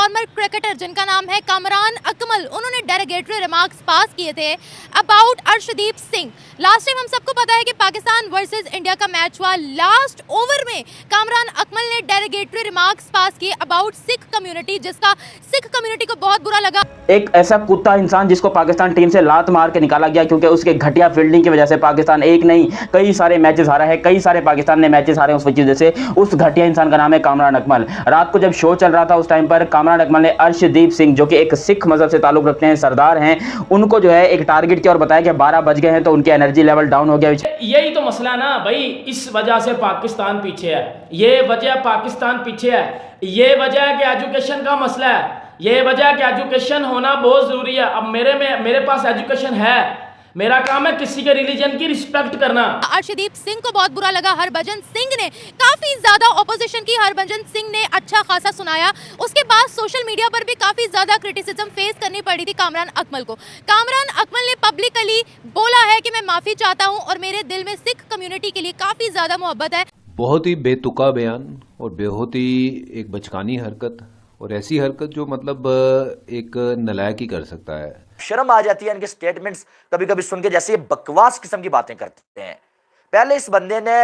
Farmer cricketer जिनका नाम है कामरान अकमल, उन्होंने डेरोगेटरी रिमार्क्स पास किए थे about Arshdeep Singh. Last time हम सबको पता है कि पाकिस्तान वर्सेस इंडिया का मैच हुआ, लास्ट ओवर में कामरान अकमल ने डेरोगेटरी रिमार्क्स पास किए अबाउट सिख कम्युनिटी, जिसका सिख कम्युनिटी को बहुत बुरा लगा। एक ऐसा कुत्ता इंसान जिसको पाकिस्तान टीम से लात मार के निकाला गया क्योंकि उसके घटिया फील्डिंग की वजह से पाकिस्तान एक नहीं कई सारे मैचेस हारा है, कई सारे पाकिस्तान ने मैचेस हारे उस वजह से। उस घटिया इंसान का नाम है कामरान अकमल। रात को जब शो चल रहा था उस टाइम पर कामरान अकमल ने अर्शदीप सिंह जो कि एक सिख मजहब से ताल्लुक रखते हैं, सरदार हैं, उनको जो है एक टारगेट किया और बताया कि 12 बज गए हैं तो उनकी एनर्जी लेवल डाउन हो गया। यही तो मसला ना भाई, इस वजह से पाकिस्तान पीछे है। ये वजह पाकिस्तान पीछे है, ये वजह है कि एजुकेशन का मसला है, ये वजह है कि एजुकेशन होना बहुत जरूरी है। अब मेरे पास एजुकेशन है, मेरा काम है किसी के रिलीजन की रिस्पेक्ट करना। अर्शदीप सिंह को बहुत बुरा लगा। हरभजन सिंह ने काफी ज्यादा ऑपोजिशन की, हरभजन सिंह ने अच्छा खासा सुनाया। उसके बाद सोशल मीडिया पर भी काफी ज्यादा क्रिटिसिज्म फेस करनी पड़ी थी कामरान अकमल को। कामरान अकमल ने पब्लिकली बोला है कि मैं माफी चाहता हूं और मेरे दिल में सिख कम्युनिटी के लिए काफी ज्यादा मोहब्बत है। बहुत ही बेतुका बयान और बहुत ही एक बचकानी हरकत, और ऐसी हरकत जो मतलब एक नलायक ही कर सकता है। शर्म आ जाती है इनके स्टेटमेंट्स कभी कभी सुन के, जैसे ये बकवास किस्म की बातें करते हैं। पहले इस बंदे ने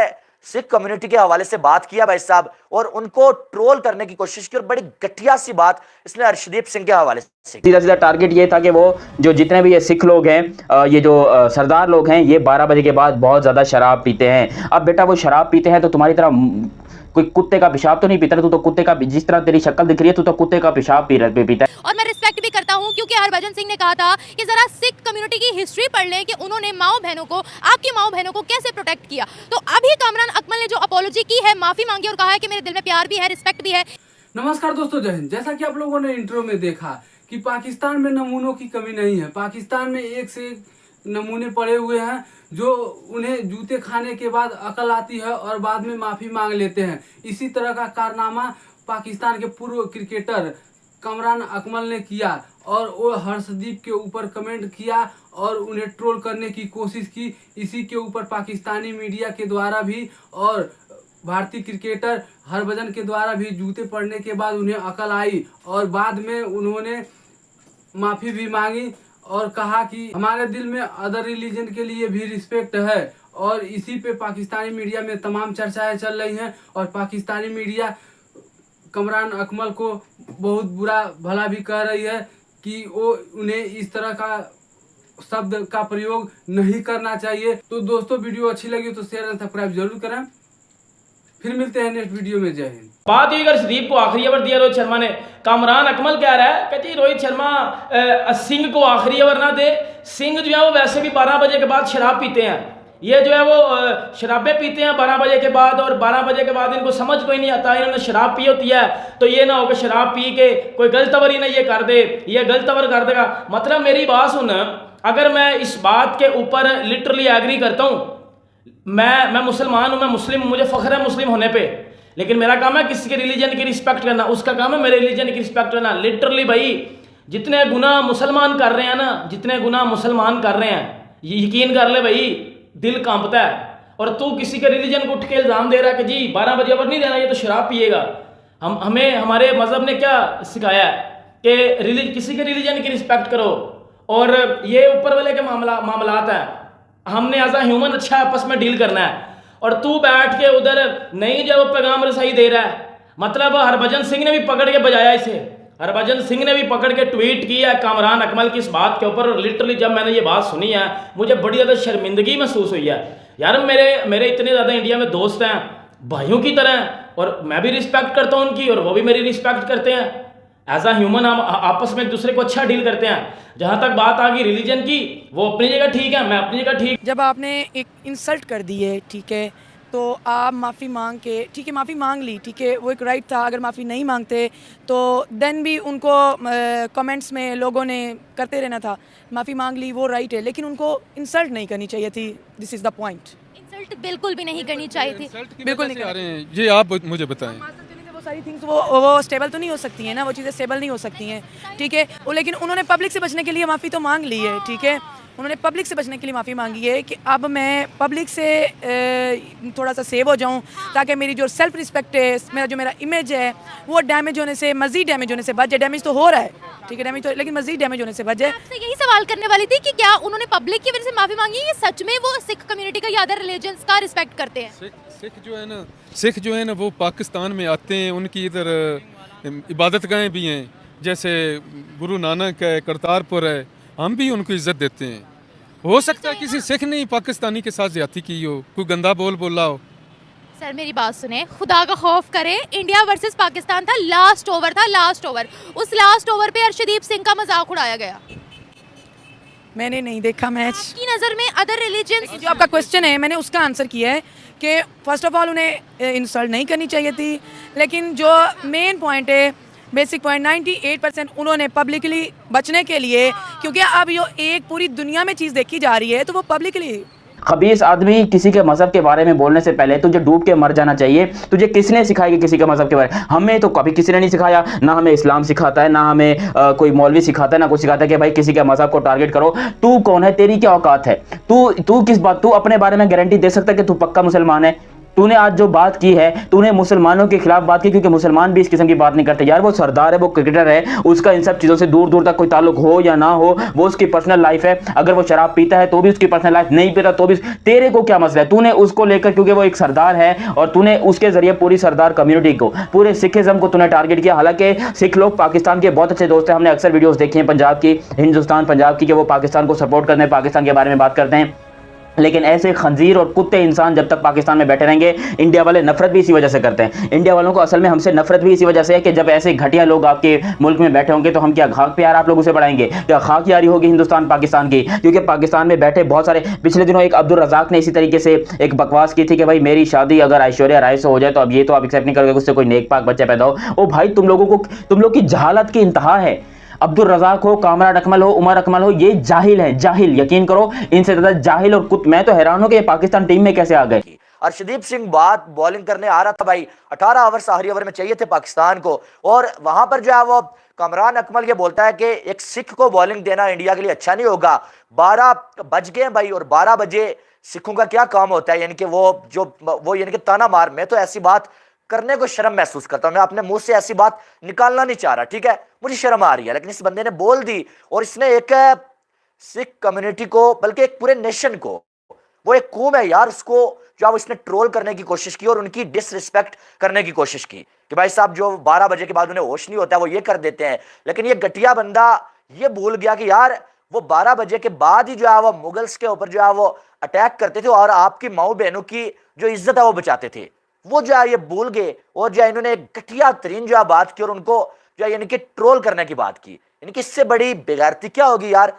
सिख कम्युनिटी के हवाले से बात किया भाई साहब, और उनको ट्रोल करने की कोशिश की, और बड़ी घटिया सी बात इसने अर्शदीप सिंह के हवाले से। सीधा सीधा टारगेट ये था कि वो जो जितने भी ये सिख लोग हैं, ये जो सरदार लोग हैं, ये 12 बजे के बाद बहुत ज्यादा शराब पीते हैं। अब बेटा वो शराब पीते हैं तो तुम्हारी तरह कोई कुत्ते का पेशाब तो नहीं पीता, तू तो कुत्ते का, जिस तरह तेरी शक्ल दिख रही है तू तो कुत्ते का पेशाब पीता है। और मैं रिस्पेक्ट भी करता हूं क्योंकि हरभजन सिंह ने कहा था कि जरा सिख कम्युनिटी की हिस्ट्री पढ़ लें कि उन्होंने माओ बहनों को, आपकी माओ बहनों को कैसे प्रोटेक्ट किया। तो अभी कामरान अकमल ने जो अपॉलॉजी की है, माफी मांगी और कहा है कि मेरे दिल में प्यार भी है, रिस्पेक्ट भी है। नमस्कार दोस्तों, जय हिंद। जैसा कि आप लोगों ने इंट्रो में देखा कि पाकिस्तान में नमूनों की कमी नहीं है। पाकिस्तान में एक से एक नमूने पड़े हुए हैं जो उन्हें जूते खाने के बाद अकल आती है और बाद में माफी मांग लेते हैं। इसी तरह का कारनामा पाकिस्तान के पूर्व क्रिकेटर कामरान अकमल ने किया, और वो हर्षदीप के ऊपर कमेंट किया और उन्हें ट्रोल करने की कोशिश की। इसी के ऊपर पाकिस्तानी मीडिया के द्वारा भी और भारतीय क्रिकेटर हरभजन के द्वारा भी जूते पड़ने के बाद उन्हें अकल आई, और बाद में उन्होंने माफी भी मांगी और कहा कि हमारे दिल में अदर रिलीजन के लिए भी रिस्पेक्ट है। और इसी पे पाकिस्तानी मीडिया में तमाम चर्चाएं चल रही हैं, और पाकिस्तानी मीडिया कामरान अकमल को बहुत बुरा भला भी कह रही है कि वो उन्हें इस तरह का शब्द का प्रयोग नहीं करना चाहिए। तो दोस्तों, वीडियो अच्छी लगी तो शेयर एंड सब्सक्राइब जरूर करें। फिर मिलते हैं नेक्स्ट वीडियो में। जय हिंद। बात हुई अगर अर्शदीप को आखिरी ओवर दिया रोहित शर्मा ने, कामरान अकमल कह रहा है कि जी रोहित शर्मा सिंह को आखिरी ओवर ना दे। सिंह जो है वो वैसे भी 12 बजे के बाद शराब पीते हैं, ये जो है वो शराबें पीते हैं 12 बजे के बाद, और 12 बजे के बाद इनको समझ कोई नहीं आता, इन्होंने शराब पी होती है। तो ये ना हो कि शराब पी के कोई गलत ओवर ही ना ये कर दे, ये गलत ओवर कर देगा। मतलब मेरी बात सुन, अगर मैं इस बात के ऊपर लिटरली एग्री करता हूँ, मैं मुसलमान हूँ, मैं मुस्लिम, मुझे फख्र है मुस्लिम होने पे, लेकिन मेरा काम है किसी के रिलीजन की रिस्पेक्ट करना, उसका काम है मेरे रिलीजन की रिस्पेक्ट करना। लिटरली भाई, जितने गुनाह मुसलमान कर रहे हैं ना, जितने गुनाह मुसलमान कर रहे हैं, ये यकीन कर ले भाई, दिल कांपता है। और तू किसी के रिलीजन को उठ के इल्ज़ाम दे रहा है कि जी 12 बजे ओवर नहीं देना, ये तो शराब पिएगा। हमें हमारे मज़हब ने क्या सिखाया है कि किसी के रिलीजन की रिस्पेक्ट करो, और ये ऊपर वाले के मामलात हैं, हमने एज अ ह्यूमन अच्छा आपस में डील करना है। और तू बैठ के उधर नहीं जो पैगाम रसाई दे रहा है। मतलब हरभजन सिंह ने भी पकड़ के बजाया इसे, हरभजन सिंह ने भी पकड़ के ट्वीट किया कामरान अकमल की इस बात के ऊपर। और लिटरली जब मैंने ये बात सुनी है, मुझे बड़ी ज़्यादा शर्मिंदगी महसूस हुई है। यार मेरे इतने ज़्यादा इंडिया में दोस्त हैं, भाइयों की तरह, और मैं भी रिस्पेक्ट करता हूँ उनकी, और वो भी मेरी रिस्पेक्ट करते हैं। एज अ ह्यूमन हम आपस में एक दूसरे को अच्छा डील करते हैं। जहाँ तक बात आ गई रिलीजन की, वो अपनी जगह ठीक है, मैं अपनी जगह ठीक। जब आपने एक इंसल्ट कर दी है, ठीक है, तो आप माफ़ी मांग के, ठीक है, माफ़ी मांग ली, ठीक है, वो एक राइट था। अगर माफ़ी नहीं मांगते तो देन भी उनको कमेंट्स में लोगों ने करते रहना था। माफ़ी मांग ली, वो राइट है, लेकिन उनको इंसल्ट नहीं करनी चाहिए थी। This is the point. Insult बिल्कुल भी नहीं करनी चाहिए थी, बिल्कुल नहीं आ रहे हैं। ये आप मुझे बताएं। सारी थिंग्स वो स्टेबल तो नहीं हो सकती हैं ना, वो चीज़ें स्टेबल नहीं हो सकती हैं, ठीक है। वो लेकिन उन्होंने पब्लिक से बचने के लिए माफ़ी तो मांग ली है, ठीक है। उन्होंने पब्लिक से बचने के लिए माफ़ी मांगी है कि अब मैं पब्लिक से थोड़ा सा सेव हो जाऊं, ताकि मेरी जो सेल्फ रिस्पेक्ट है, मेरा इमेज है, वो डैमेज होने से, मज़ीद डैमेज होने से बच जाए। डैमेज तो हो रहा है, ठीक है, डैमेज तो, लेकिन मज़ीद डैमेज होने से बच जाए। आपसे यही सवाल करने वाली थी कि क्या उन्होंने पब्लिक की वजह से माफी मांगी है, सच में वो सिख कम्युनिटी का या अदर रिलीजन्स का रिस्पेक्ट करते हैं? सिख जो है ना वो पाकिस्तान में आते हैं, उनकी इधर इबादतगाहें भी हैं, जैसे गुरु नानक है, करतारपुर है, हम भी उनको इज्जत देते हैं। हो सकता है किसी सिख ने ही पाकिस्तानी के साथ ज्यादती की हो, कोई गंदा बोला हो। सर मेरी बात सुने, खुदा का खौफ करें, इंडिया वर्सेस पाकिस्तान था, लास्ट ओवर, उस लास्ट ओवर पे अर्शदीप सिंह का मजाक उड़ाया गया। मैंने नहीं देखा मैच। आपकी नज़र में अदर रिलीजन्स, जो आपका क्वेश्चन है मैंने उसका आंसर किया है कि फर्स्ट ऑफ ऑल उन्हें इंसल्ट नहीं करनी चाहिए थी, लेकिन जो मेन पॉइंट है, बेसिक पॉइंट, 98% उन्होंने पब्लिकली बचने के लिए, क्योंकि अब ये एक पूरी दुनिया में चीज़ देखी जा रही है, तो वो पब्लिकली। खबीस आदमी, किसी के मजहब के बारे में बोलने से पहले तुझे डूब के मर जाना चाहिए। तुझे किसने सिखाया कि किसी के मजहब के बारे में? हमें तो कभी किसी ने नहीं सिखाया, ना हमें इस्लाम सिखाता है, ना हमें कोई मौलवी सिखाता है, ना कुछ सिखाता है कि भाई किसी के मजहब को टारगेट करो। तू कौन है? तेरी क्या औकात है? तू किस बात, तू अपने बारे में गारंटी दे सकता है कि तू पक्का मुसलमान है? तूने आज जो बात की है, तूने मुसलमानों के खिलाफ बात की, क्योंकि मुसलमान भी इस किस्म की बात नहीं करते। यार वो सरदार है, वो क्रिकेटर है, उसका इन सब चीज़ों से दूर दूर तक कोई ताल्लुक हो या ना हो, वो उसकी पर्सनल लाइफ है। अगर वो शराब पीता है तो भी उसकी पर्सनल लाइफ, नहीं पीता तो भी। तेरे को क्या मसला है? तूने उसको लेकर, क्योंकि वो एक सरदार है और तूने उसके जरिए पूरी सरदार कम्युनिटी को, पूरे सिखिज्म को तूने टारगेट किया। हालांकि सिख लोग पाकिस्तान के बहुत अच्छे दोस्त हैं, हमने अक्सर वीडियोज़ देखी हैं पंजाब की, हिंदुस्तान पंजाब की, कि वो पाकिस्तान को सपोर्ट करते हैं, पाकिस्तान के बारे में बात करते हैं। लेकिन ऐसे खंजीर और कुत्ते इंसान जब तक पाकिस्तान में बैठे रहेंगे, इंडिया वाले नफरत भी इसी वजह से करते हैं। इंडिया वालों को असल में हमसे नफरत भी इसी वजह से है कि जब ऐसे घटिया लोग आपके मुल्क में बैठे होंगे तो हम क्या खाक प्यार आप लोगों से बढ़ाएंगे? क्या खाक यारी होगी हिंदुस्तान पाकिस्तान की? क्योंकि पाकिस्तान में बैठे बहुत सारे, पिछले दिनों एक अब्दुल रज़ाक ने इसी तरीके से एक बकवास की थी कि भाई मेरी शादी अगर ऐश्वर्या राय से हो जाए तो अब ये तो आप एक्सेप्ट नहीं करोगे उससे कोई नेक पाक बच्चा पैदा हो। ओ भाई, तुम लोग की जहालत की इंतहा है। अब्दुल रज़ाक हो, कामरान अकमल हो, उमर अकमल हो, ये जाहिल है, जाहिल। यकीन करो, इनसे ज्यादा जाहिल और कुत्ते। मैं तो हैरान हूं कि ये पाकिस्तान टीम में कैसे आ गए। अर्शदीप सिंह बात बॉलिंग करने आ रहा था भाई, 18 ओवर आखिरी ओवर में चाहिए थे पाकिस्तान को, और वहां पर जो है वो कामरान अकमल ये बोलता है कि एक सिख को बॉलिंग देना इंडिया के लिए अच्छा नहीं होगा। 12 बज गए भाई, और 12 बजे सिखों का क्या काम होता है? यानी कि वो यानी कि ताना मार। मैं तो ऐसी बात करने को शर्म महसूस करता हूं, मैं अपने मुंह से ऐसी बात निकालना नहीं चाह रहा, ठीक है, मुझे शर्म आ रही है, लेकिन इस बंदे ने बोल दी। और इसने एक सिख कम्युनिटी को, बल्कि एक पूरे नेशन को, वो एक कौम है यार, उसको जो इसने ट्रोल करने की कोशिश की और उनकी डिसरिस्पेक्ट करने की कोशिश की कि भाई साहब जो 12 बजे के बाद उन्हें होश नहीं होता वो ये कर देते हैं। लेकिन ये घटिया बंदा ये भूल गया कि यार वो 12 बजे के बाद ही जो है वो मुगल्स के ऊपर जो है वो अटैक करते थे और आपकी माओ बहनों की जो इज्जत है वो बचाते थे। वो जो है ये भूल गए और जो है इन्होंने एक घटिया तरीन जो है बात की और उनको जो है यानी कि ट्रोल करने की बात की। यानी कि इससे बड़ी बेगैरती क्या होगी यार?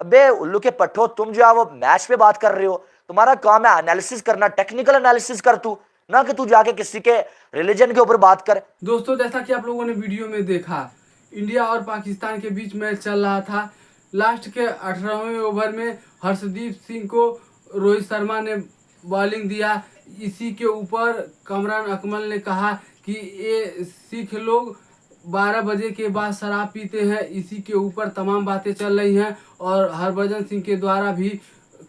अबे उल्लू के पट्टो, तुम जो है वो मैच पे बात कर रहे हो, तुम्हारा काम है एनालिसिस करना, टेक्निकल एनालिसिस कर तू, ना कि तू जाके किसी के रिलीजन के ऊपर बात कर। दोस्तों, जैसा कि आप लोगों ने वीडियो में देखा, इंडिया और पाकिस्तान के बीच मैच चल रहा था। लास्ट के 18वें ओवर में हर्षदीप सिंह को रोहित शर्मा ने बॉलिंग दिया। इसी के ऊपर कामरान अकमल ने कहा कि ये सिख लोग 12 बजे के बाद शराब पीते हैं। इसी के ऊपर तमाम बातें चल रही हैं और हरभजन सिंह के द्वारा भी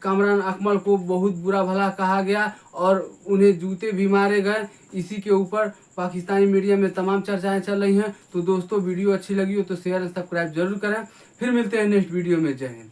कामरान अकमल को बहुत बुरा भला कहा गया और उन्हें जूते भी मारे गए। इसी के ऊपर पाकिस्तानी मीडिया में तमाम चर्चाएं चल रही हैं। तो दोस्तों, वीडियो अच्छी लगी हो तो शेयर और सब्सक्राइब जरूर करें। फिर मिलते हैं नेक्स्ट वीडियो में। जय हिंद।